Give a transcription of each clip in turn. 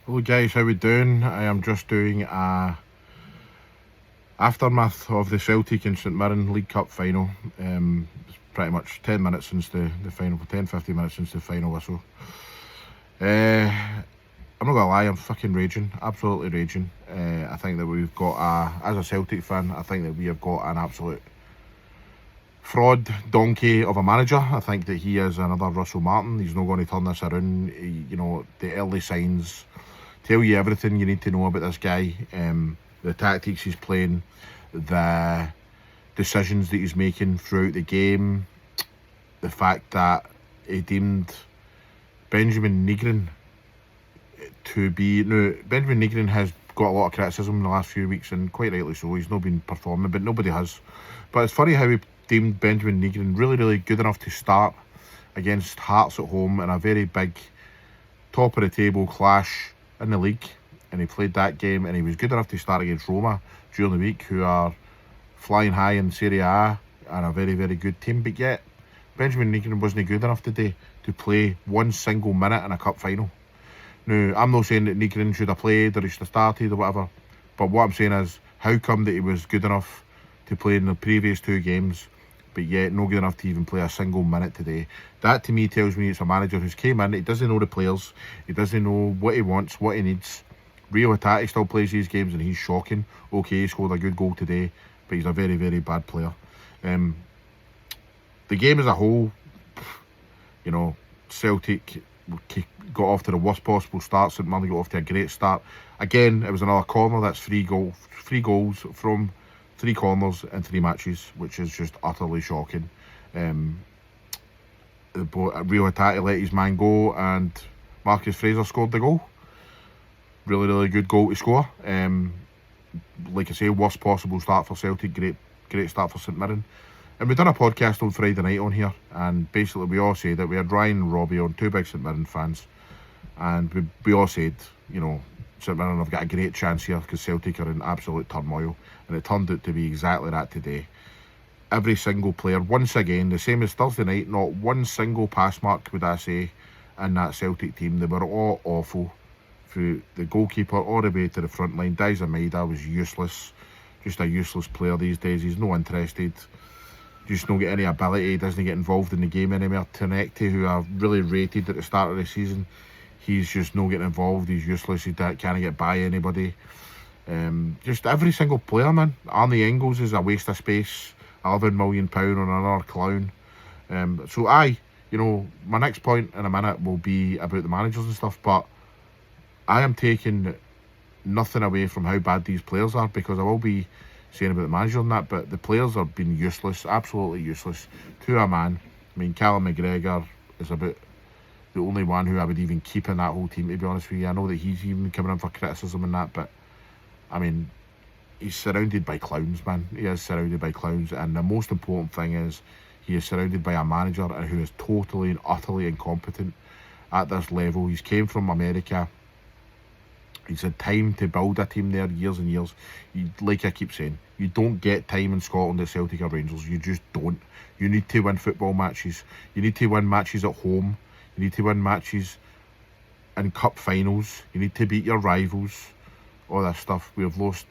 Hello guys, how we doing? I am just doing a aftermath of the Celtic and St Mirren League Cup final. It's pretty much 10 minutes since the final, 10-15 minutes since the final whistle. I'm not gonna lie, I'm fucking raging, absolutely raging. I think that we've got as a Celtic fan, I think that we have got an absolute fraud donkey of a manager. I think that he is another Russell Martin. He's not going to turn this around. The early signs tell you everything you need to know about this guy. The tactics he's playing, the decisions that he's making throughout the game, the fact that he deemed Benjamin Nigren to be... Now, Benjamin Nigren has got a lot of criticism in the last few weeks, and quite rightly so. He's not been performing, but nobody has. But it's funny how he deemed Benjamin Nigren really, really good enough to start against Hearts at home in a very big top of the table clash in the league, and he played that game, and he was good enough to start against Roma during the week, who are flying high in Serie A and a very, very good team. But yet Benjamin Nigren wasn't good enough today to play one single minute in a cup final. Now, I'm not saying that Nigren should have played or he should have started or whatever, but what I'm saying is, how come that he was good enough to play in the previous two games, but yet not good enough to even play a single minute today? That to me tells me it's a manager who's came in, he doesn't know the players, he doesn't know what he wants, what he needs. Rio Hatate still plays these games and he's shocking. Okay, he scored a good goal today, but he's a very, very bad player. The game as a whole, Celtic got off to the worst possible start. St Mirren got off to a great start. Again, it was another corner. That's three goals from 3 corners in 3 matches, which is just utterly shocking. Rio Hatate let his man go, and Marcus Fraser scored the goal. Really, really good goal to score. Like I say, worst possible start for Celtic. Great start for St Mirren. And we've done a podcast on Friday night on here, and basically we all said that we had Ryan and Robbie on, 2 big St Mirren fans, and we all said, St Mirren have got a great chance here because Celtic are in absolute turmoil, and it turned out to be exactly that today. Every single player, once again, the same as Thursday night, not one single pass mark, would I say, in that Celtic team. They were all awful, through the goalkeeper all the way to the front line. Diza Maida was useless, just a useless player these days. He's no interested, just not get any ability, he doesn't get involved in the game anymore. Tenecti, who I really rated at the start of the season, he's just not getting involved, he's useless, he can't get by anybody. Just every single player, man. Arnie Engels is a waste of space, £11 million on another clown. My next point in a minute will be about the managers and stuff, but I am taking nothing away from how bad these players are, because I will be saying about the manager and that, but the players have been useless, absolutely useless to a man. I mean, Callum McGregor is about the only one who I would even keep in that whole team, to be honest with you. I know that he's even coming in for criticism and that, but I mean, he's surrounded by clowns, man. He is surrounded by clowns, and the most important thing is he is surrounded by a manager who is totally and utterly incompetent at this level. He's came from America. He's had time to build a team there, years and years. Like I keep saying, you don't get time in Scotland at Celtic or Rangers. You just don't. You need to win football matches. You need to win matches at home. You need to win matches in cup finals. You need to beat your rivals. All that stuff. We have lost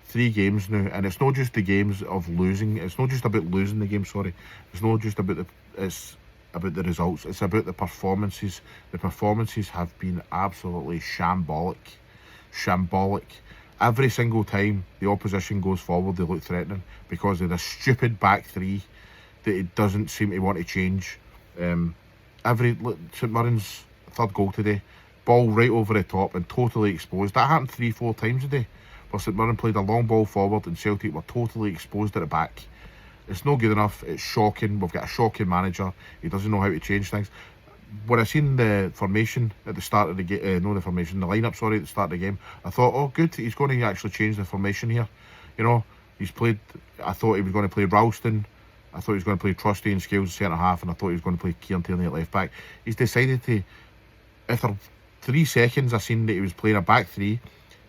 3 games now, and it's not just the games of losing. It's not just about losing the game, sorry. It's not just about it's about the results. It's about the performances. The performances have been absolutely shambolic. Every single time the opposition goes forward, they look threatening because of the stupid back 3 that it doesn't seem to want to change. St Mirren's 3rd goal today, ball right over the top and totally exposed. That happened 3-4 times today, where St Mirren played a long ball forward and Celtic were totally exposed at the back. It's not good enough. It's shocking. We've got a shocking manager. He doesn't know how to change things. When I seen the formation at the start of the game, the lineup, sorry, at the start of the game, I thought, oh, good, he's going to actually change the formation here. He's played, I thought he was going to play Ralston, I thought he was going to play Trusty and Scales centre half, and I thought he was going to play Kieran Tierney at left back. He's decided to, after 3 seconds, I seen that he was playing a back 3,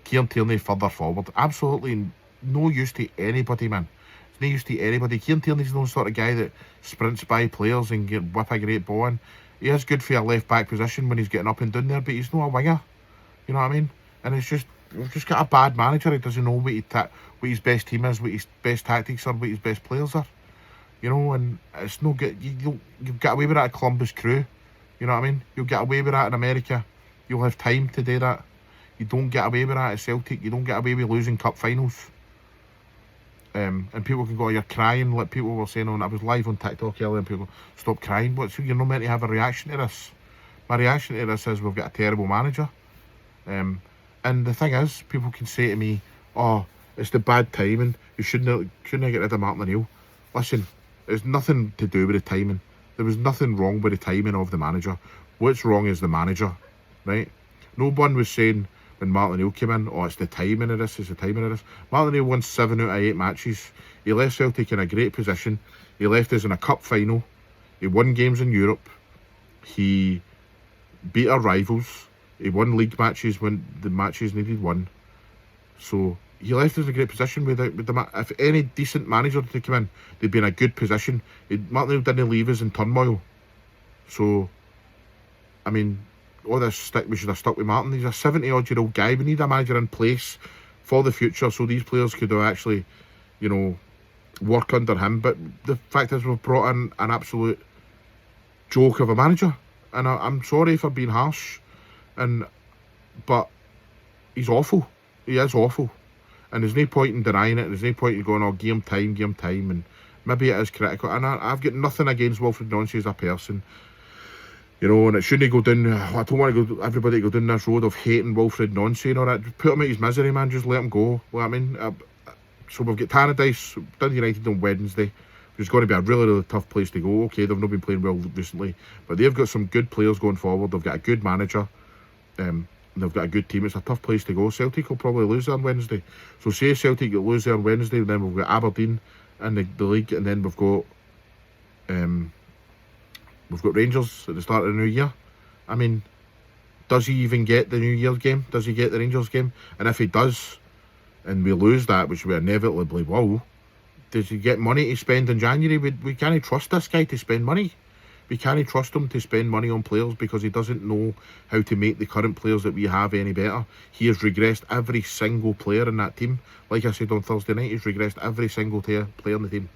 Kieran Tierney further forward. Absolutely no use to anybody, man. It's no use to anybody. Kieran Tierney's no sort of guy that sprints by players and whip a great ball in. He is good for a left back position when he's getting up and down there, but he's not a winger. You know what I mean? And it's just, we've just got a bad manager. He doesn't know what his best team is, what his best tactics are, what his best players are. You know, and it's no good. You'll get away with that at Columbus Crew. You know what I mean? You'll get away with that in America. You'll have time to do that. You don't get away with that at Celtic. You don't get away with losing cup finals. And people can go, you're crying, like people were saying I was live on TikTok earlier, and people go, stop crying. You're not meant to have a reaction to this. My reaction to this is we've got a terrible manager. And the thing is, people can say to me, oh, it's the bad timing. You shouldn't get rid of Martin O'Neill. Listen, it's nothing to do with the timing. There was nothing wrong with the timing of the manager. What's wrong is the manager, right? No one was saying when Martin O'Neill came in, oh, it's the timing of this, it's the timing of this. Martin O'Neill won 7 out of 8 matches. He left Celtic in a great position. He left us in a cup final. He won games in Europe. He beat our rivals. He won league matches when the matches needed won. So he left us in a great position if any decent manager to come in, they'd be in a good position. Martin O'Neill didn't leave us in turmoil. So, I mean, all this stick, we should have stuck with Martin. He's a 70-odd-year-old guy. We need a manager in place for the future so these players could actually, you know, work under him. But the fact is, we've brought in an absolute joke of a manager. And I'm sorry for being harsh. But he's awful. He is awful. And there's no point in denying it. There's no point in going, oh, give him time. And maybe it is critical. And I've got nothing against Wilfried Nancy as a person. You know, and it shouldn't go down. I don't want everybody to go down this road of hating Wilfried Nancy and all that. Just put him out his misery, man. Just let him go. You know what I mean? So we've got Tannadice, Dundee United on Wednesday. It's going to be a really, really tough place to go. Okay, they've not been playing well recently, but they've got some good players going forward. They've got a good manager. They've got a good team. It's a tough place to go. Celtic will probably lose there on Wednesday. So say Celtic will lose there on Wednesday, and then we've got Aberdeen in the league, and then we've got Rangers at the start of the new year. I mean, does he even get the New Year's game? Does he get the Rangers game? And if he does, and we lose that, which we inevitably will, does he get money to spend in January? We can't trust this guy to spend money. We can't trust him to spend money on players because he doesn't know how to make the current players that we have any better. He has regressed every single player in that team. Like I said on Thursday night, he's regressed every single player in the team.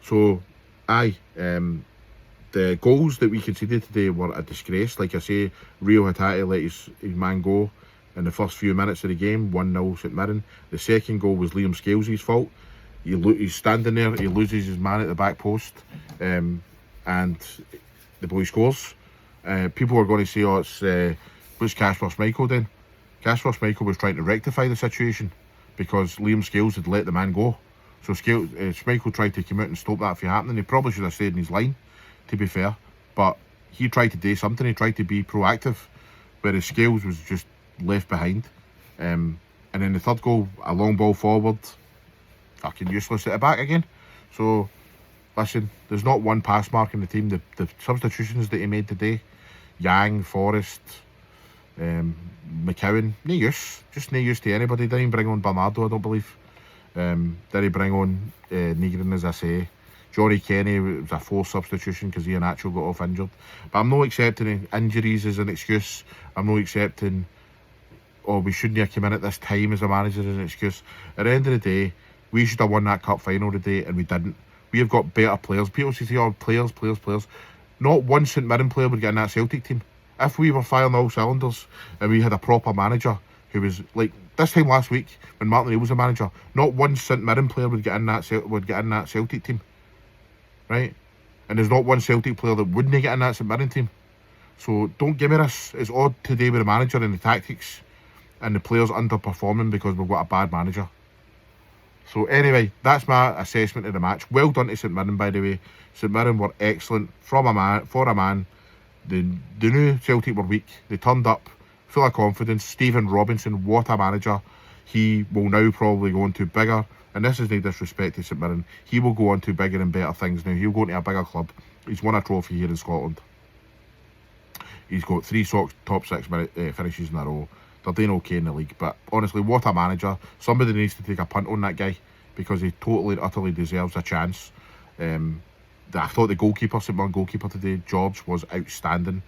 So, the goals that we conceded today were a disgrace. Like I say, Rio Hatate let his man go in the first few minutes of the game, 1-0 St Mirren. The second goal was Liam Scales' fault. He's standing there, he loses his man at the back post, and the boy scores. People are going to say, oh, what's Kasper Schmeichel doing? Kasper Schmeichel was trying to rectify the situation because Liam Scales had let the man go. So Schmeichel tried to come out and stop that from happening. He probably should have stayed in his line, to be fair, but he tried to do something. He tried to be proactive, whereas Scales was just left behind. And then the third goal, a long ball forward, fucking useless at the back again. So listen, there's not one pass mark in the team. The substitutions that he made today, Yang, Forrest, McCowan, no use. Just no use to anybody. Didn't even bring on Bernardo, I don't believe. Did he bring on Nigrin, as I say. Johnny Kenny was a forced substitution because he and Nacho got off injured. But I'm not accepting injuries as an excuse. I'm not accepting, oh, we shouldn't have come in at this time as a manager as an excuse. At the end of the day, we should have won that cup final today and we didn't. We have got better players. People say, oh, players. Not one St Mirren player would get in that Celtic team. If we were firing all cylinders and we had a proper manager who was like this time last week when Martin O'Neill was a manager, not one St Mirren player would get in that Celtic team, right? And there's not one Celtic player that wouldn't get in that St Mirren team. So don't give me this. It's odd today with the manager and the tactics and the players underperforming because we've got a bad manager. So anyway, that's my assessment of the match. Well done to St Mirren, by the way. St Mirren were excellent for a man. The new Celtic were weak. They turned up full of confidence. Stephen Robinson, what a manager. He will now probably go on to bigger, and this is no disrespect to St Mirren, he will go on to bigger and better things now. He'll go into a bigger club. He's won a trophy here in Scotland. He's got 3 top 6 finishes in a row. They're doing okay in the league, but honestly, what a manager. Somebody needs to take a punt on that guy because he totally, utterly deserves a chance. I thought the goalkeeper, St Mirren goalkeeper today, George, was outstanding.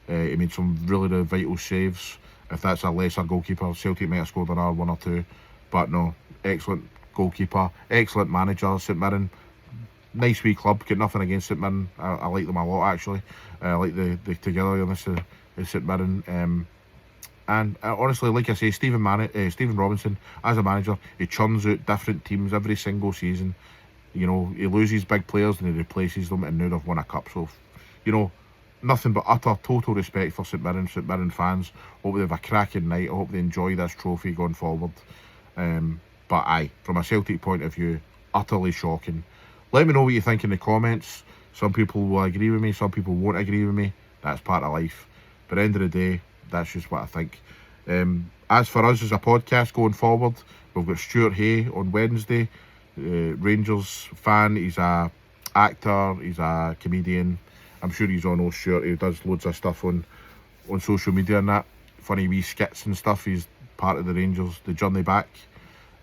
He made some really, really vital saves. if that's a lesser goalkeeper, Celtic might have scored another 1 or 2. But no, excellent goalkeeper, excellent manager. St Mirren, nice wee club. Got nothing against St Mirren. I like them a lot, actually. I like the togetherness of St Mirren. And honestly, like I say, Stephen Robinson, as a manager, he churns out different teams every single season. You know, he loses big players and he replaces them, and now they've won a cup. So, you know, nothing but utter, total respect for St Mirren fans. Hope they have a cracking night. I hope they enjoy this trophy going forward. But aye, from a Celtic point of view, utterly shocking. Let me know what you think in the comments. Some people will agree with me, some people won't agree with me. That's part of life. But at the end of the day, that's just what I think. As for us as a podcast going forward, we've got Stuart Hay on Wednesday. Rangers fan, he's a actor, he's a comedian. I'm sure he's on Stuart. He does loads of stuff on social media and that. Funny wee skits and stuff. He's part of the Rangers, the journey back.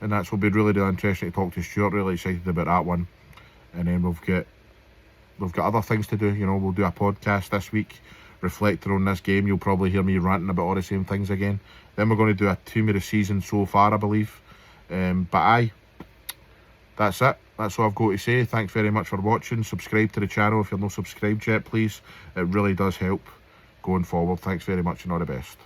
And that's will be really interesting to talk to Stuart. Really excited about that one. And then we've got other things to do. You know, we'll do a podcast this week reflecting on this game. You'll probably hear me ranting about all the same things again. Then we're going to do a team of the season so far, I believe. But aye, that's it. That's all I've got to say. Thanks very much for watching. Subscribe to the channel if you're not subscribed yet, please. It really does help going forward. Thanks very much and all the best.